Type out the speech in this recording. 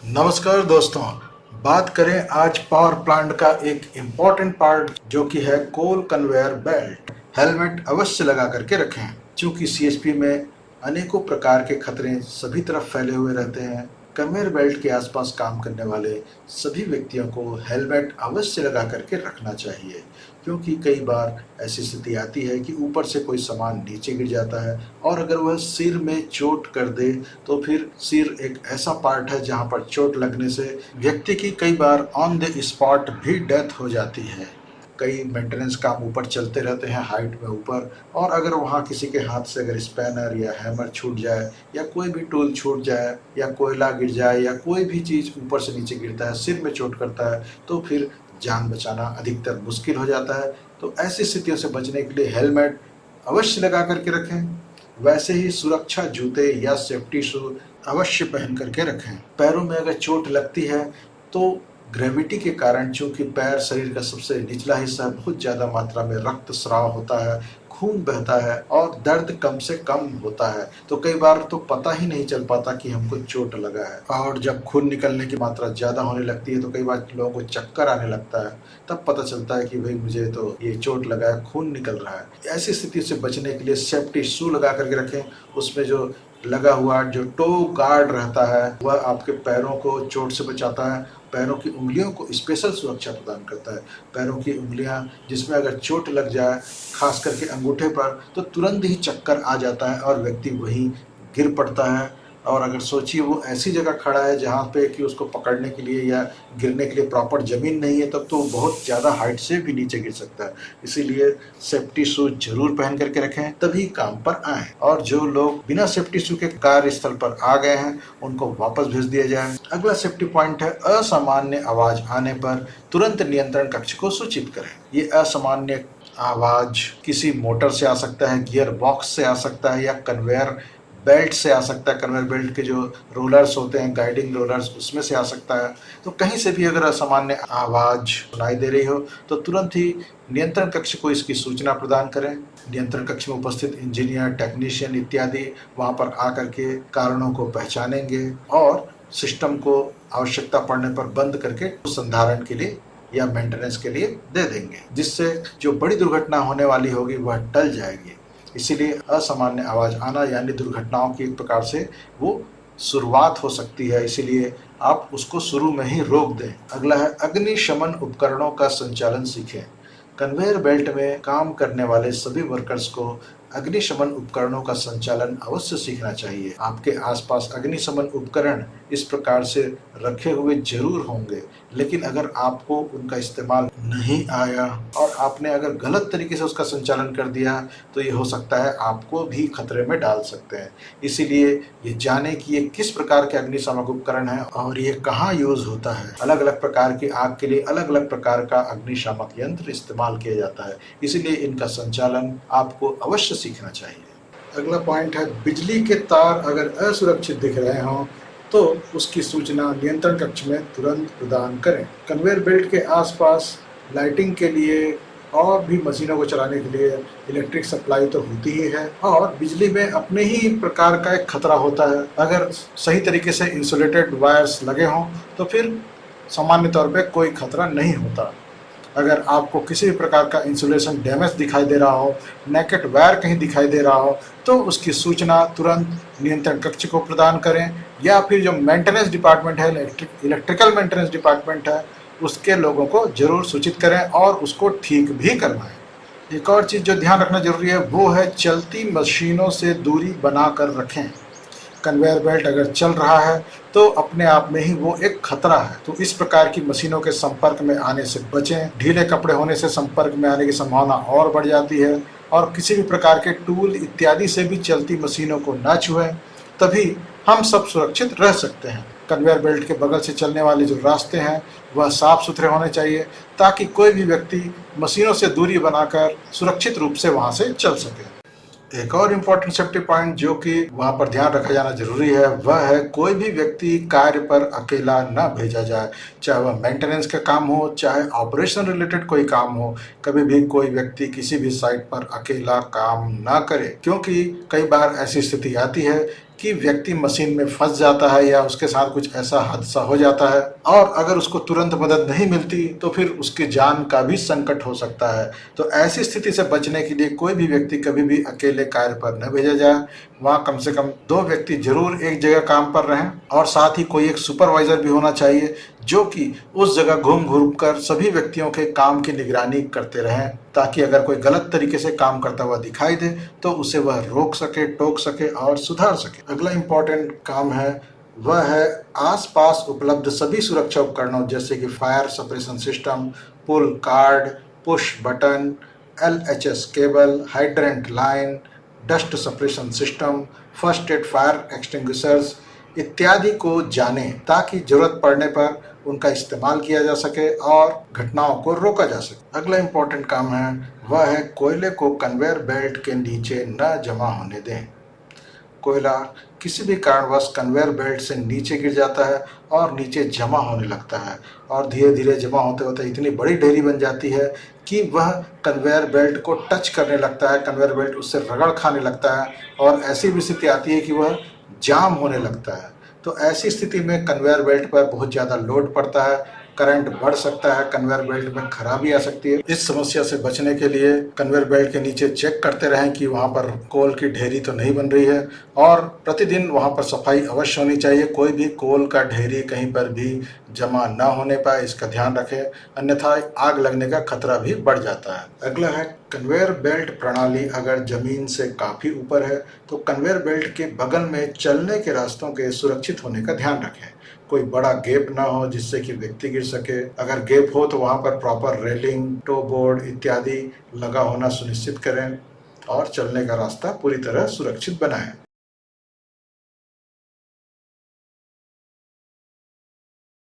नमस्कार दोस्तों। बात करें आज पावर प्लांट का एक इम्पॉर्टेंट पार्ट जो कि है कोल कन्वेयर बेल्ट। हेलमेट अवश्य लगा करके रखें क्योंकि सीएचपी में अनेकों प्रकार के खतरे सभी तरफ फैले हुए रहते हैं। कन्वेयर बेल्ट के आसपास काम करने वाले सभी व्यक्तियों को हेलमेट अवश्य लगा करके रखना चाहिए क्योंकि कई बार ऐसी स्थिति आती है कि ऊपर से कोई सामान नीचे गिर जाता है और अगर वह सिर में चोट कर दे तो फिर सिर एक ऐसा पार्ट है जहां पर चोट लगने से व्यक्ति की कई बार ऑन द स्पॉट भी डेथ हो जाती है। कई मेंटेनेंस काम ऊपर चलते रहते हैं हाइट में ऊपर, और अगर वहाँ किसी के हाथ से अगर स्पैनर या हैमर छूट जाए या कोई भी टूल छूट जाए या कोयला गिर जाए या कोई भी चीज़ ऊपर से नीचे गिरता है, सिर में चोट करता है, तो फिर जान बचाना अधिकतर मुश्किल हो जाता है। तो ऐसी स्थितियों से बचने के लिए हेलमेट अवश्य लगा करके रखें। वैसे ही सुरक्षा जूते या सेफ्टी शू अवश्य पहन करके रखें। पैरों में अगर चोट लगती है तो ग्रेविटी के कारण, चूंकि पैर शरीर का सबसे निचला हिस्सा है, बहुत ज़्यादा मात्रा में रक्त स्राव होता है, खून बहता है और दर्द कम से कम होता है। तो कई बार तो पता ही नहीं चल पाता कि हमको चोट लगा है, और जब खून निकलने की मात्रा ज़्यादा होने लगती है तो कई बार लोगों को चक्कर आने लगता है। तब पता चलता है कि भाई मुझे तो ये चोट लगा है, खून निकल रहा है। ऐसी स्थिति से बचने के लिए सेफ्टी शू लगा करके रखें। उसमें जो लगा हुआ जो टो गार्ड रहता है वह आपके पैरों को चोट से बचाता है, पैरों की उंगलियों को स्पेशल सुरक्षा प्रदान करता है। पैरों की उंगलियां जिसमें अगर चोट लग जाए, खास करके अंगूठे पर, तो तुरंत ही चक्कर आ जाता है और व्यक्ति वहीं गिर पड़ता है। और अगर सोचिए वो ऐसी जगह खड़ा है जहाँ पे कि उसको पकड़ने के लिए या गिरने के लिए प्रॉपर ज़मीन नहीं है, तब तो बहुत ज़्यादा हाइट से भी नीचे गिर सकता है। इसीलिए सेफ्टी शूज जरूर पहन करके रखें, तभी काम पर आए। और जो लोग बिना सेफ्टी शू के कार्यस्थल पर आ गए हैं उनको वापस भेज दिया जाए। अगला सेफ्टी पॉइंट है असामान्य आवाज आने पर तुरंत नियंत्रण कक्ष को सूचित करें। ये असामान्य आवाज किसी मोटर से आ सकता है, गियर बॉक्स से आ सकता है या कन्वेयर बेल्ट से आ सकता है। कन्वेयर बेल्ट के जो रोलर्स होते हैं, गाइडिंग रोलर्स, उसमें से आ सकता है। तो कहीं से भी अगर असामान्य आवाज सुनाई दे रही हो तो तुरंत ही नियंत्रण कक्ष को इसकी सूचना प्रदान करें। नियंत्रण कक्ष में उपस्थित इंजीनियर, टेक्नीशियन इत्यादि वहां पर आकर के कारणों को पहचानेंगे और सिस्टम को आवश्यकता पड़ने पर बंद करके संधारण के लिए या मेंटेनेंस के लिए दे देंगे, जिससे जो बड़ी दुर्घटना होने वाली होगी वह टल जाएगी। इसीलिए असामान्य आवाज आना यानी दुर्घटनाओं की एक प्रकार से वो शुरुआत हो सकती है, इसीलिए आप उसको शुरू में ही रोक दें। अगला है अग्निशमन उपकरणों का संचालन सीखें। कन्वेयर बेल्ट में काम करने वाले सभी वर्कर्स को अग्निशमन उपकरणों का संचालन अवश्य सीखना चाहिए। आपके आसपास अग्निशमन उपकरण इस प्रकार से रखे हुए जरूर होंगे, लेकिन अगर आपको उनका इस्तेमाल नहीं आया और आपने अगर गलत तरीके से उसका संचालन कर दिया तो ये हो सकता है आपको भी खतरे में डाल सकते हैं। इसीलिए ये जाने कि ये किस प्रकार के अग्निशामक उपकरण है और ये कहाँ यूज होता है। अलग अलग प्रकार की आग के लिए अलग अलग प्रकार का अग्निशामक यंत्र इस्तेमाल किया जाता है, इसीलिए इनका संचालन आपको अवश्य सीखना चाहिए। अगला पॉइंट है बिजली के तार अगर असुरक्षित दिख रहे हों तो उसकी सूचना नियंत्रण कक्ष में तुरंत प्रदान करें। कन्वेयर बेल्ट के आसपास लाइटिंग के लिए और भी मशीनों को चलाने के लिए इलेक्ट्रिक सप्लाई तो होती ही है, और बिजली में अपने ही प्रकार का एक खतरा होता है। अगर सही तरीके से इंसुलेटेड वायर्स लगे हों तो फिर सामान्य तौर पे कोई खतरा नहीं होता। अगर आपको किसी भी प्रकार का इंसुलेशन डैमेज दिखाई दे रहा हो, नेकेड वायर कहीं दिखाई दे रहा हो, तो उसकी सूचना तुरंत नियंत्रण कक्ष को प्रदान करें, या फिर जो मेंटेनेंस डिपार्टमेंट है, इलेक्ट्रिकल मेंटेनेंस डिपार्टमेंट है, उसके लोगों को जरूर सूचित करें और उसको ठीक भी करवाएं। एक और चीज़ जो ध्यान रखना जरूरी है वो है चलती मशीनों से दूरी बनाकर रखें। कन्वेयर बेल्ट अगर चल रहा है तो अपने आप में ही वो एक खतरा है, तो इस प्रकार की मशीनों के संपर्क में आने से बचें। ढीले कपड़े होने से संपर्क में आने की संभावना और बढ़ जाती है, और किसी भी प्रकार के टूल इत्यादि से भी चलती मशीनों को न छुएं, तभी हम सब सुरक्षित रह सकते हैं। कन्वेयर बेल्ट के बगल से चलने वाले जो रास्ते हैं वह साफ सुथरे होने चाहिए ताकि कोई भी व्यक्ति मशीनों से दूरी बनाकर सुरक्षित रूप से वहां से चल सके। एक और इम्पोर्टेंट सेफ्टी पॉइंट जो कि वहां पर ध्यान रखा जाना जरूरी है वह है कोई भी व्यक्ति कार्य पर अकेला न भेजा जाए, चाहे वह मेंटेनेंस का काम हो चाहे ऑपरेशन रिलेटेड कोई काम हो। कभी भी कोई व्यक्ति किसी भी साइट पर अकेला काम ना करे, क्योंकि कई बार ऐसी स्थिति आती है कि व्यक्ति मशीन में फंस जाता है या उसके साथ कुछ ऐसा हादसा हो जाता है और अगर उसको तुरंत मदद नहीं मिलती तो फिर उसकी जान का भी संकट हो सकता है। तो ऐसी स्थिति से बचने के लिए कोई भी व्यक्ति कभी भी अकेले कार्य पर न भेजा जाए। वहाँ कम से कम 2 व्यक्ति जरूर एक जगह काम पर रहें और साथ ही कोई एक सुपरवाइजर भी होना चाहिए जो कि उस जगह घूम घूम कर सभी व्यक्तियों के काम की निगरानी करते रहें, ताकि अगर कोई गलत तरीके से काम करता हुआ दिखाई दे तो उसे वह रोक सके, टोक सके और सुधार सके। अगला इम्पोर्टेंट काम है वह है आसपास उपलब्ध सभी सुरक्षा उपकरणों जैसे कि fire suppression system, pull card, push button, LHS cable, hydrant line, dust suppression system, first aid fire extinguishers इत्यादि को जानें ताकि जरूरत पड़ने पर उनका इस्तेमाल किया जा सके और घटनाओं को रोका जा सके। अगला इम्पोर्टेंट काम है वह है कोयले को कन्वेयर बेल्ट के नीचे न जमा होने दें। कोयला किसी भी कारणवश कन्वेयर बेल्ट से नीचे गिर जाता है और नीचे जमा होने लगता है और धीरे धीरे जमा होते होते इतनी बड़ी ढेरी बन जाती है कि वह कन्वेयर बेल्ट को टच करने लगता है, कन्वेयर बेल्ट उससे रगड़ खाने लगता है और ऐसी भी स्थिति आती है कि वह जाम होने लगता है। तो ऐसी स्थिति में कन्वेयर बेल्ट पर बहुत ज़्यादा लोड पड़ता है, करंट बढ़ सकता है, कन्वेयर बेल्ट में खराबी आ सकती है। इस समस्या से बचने के लिए कन्वेयर बेल्ट के नीचे चेक करते रहें कि वहाँ पर कोल की ढेरी तो नहीं बन रही है और प्रतिदिन वहाँ पर सफाई अवश्य होनी चाहिए। कोई भी कोल का ढेरी कहीं पर भी जमा न होने पाए इसका ध्यान रखें, अन्यथा आग लगने का खतरा भी बढ़ जाता है। अगला है कन्वेयर बेल्ट प्रणाली अगर जमीन से काफ़ी ऊपर है तो कन्वेयर बेल्ट के बगल में चलने के रास्तों के सुरक्षित होने का ध्यान रखें। कोई बड़ा गैप ना हो जिससे कि व्यक्ति गिर सके। अगर गैप हो तो वहाँ पर प्रॉपर रेलिंग, टो बोर्ड इत्यादि लगा होना सुनिश्चित करें और चलने का रास्ता पूरी तरह सुरक्षित बनाएं।